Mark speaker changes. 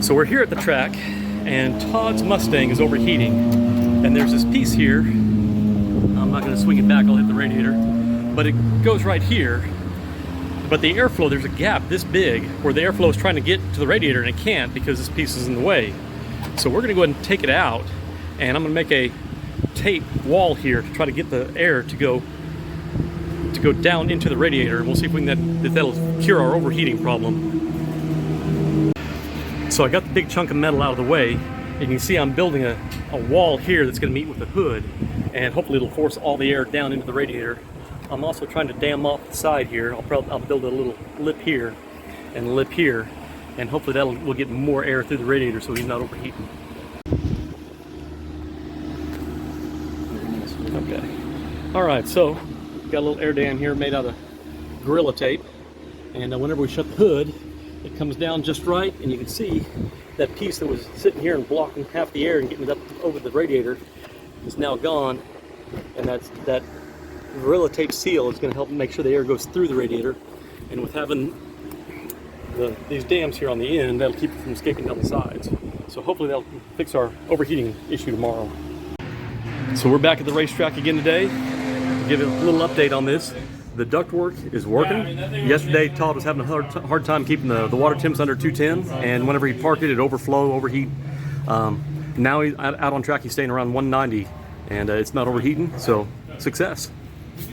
Speaker 1: So we're here at the track, and Todd's Mustang is overheating, and there's this piece here. I'm not going to swing it back, I'll hit the radiator, but it goes right here. But the airflow, there's a gap this big where the airflow is trying to get to the radiator and it can't because this piece is in the way. So we're going to go ahead and take it out, and I'm going to make a tape wall here to try to get the air to go down into the radiator, and we'll see if we can that'll cure our overheating problem. So I got the big chunk of metal out of the way, and you can see I'm building a wall here that's going to meet with the hood, and hopefully it'll force all the air down into the radiator. I'm also trying to dam off the side here. I'll build a little lip here and a lip here, and hopefully we'll get more air through the radiator so he's not overheating. Okay. All right, so got a little air dam here made out of Gorilla Tape, and whenever we shut the hood, it comes down just right, and you can see that piece that was sitting here and blocking half the air and getting it up over the radiator is now gone, and that Gorilla Tape seal is going to help make sure the air goes through the radiator, and with having these dams here on the end, that'll keep it from escaping down the sides. So hopefully that'll fix our overheating issue tomorrow. So we're back at the racetrack again today. To give a little update on this. The ductwork is working. Yesterday, Todd was having a hard time keeping the water temps under 210, and whenever he parked it, it'd overheat. Now he's out on track, he's staying around 190, and it's not overheating, so success.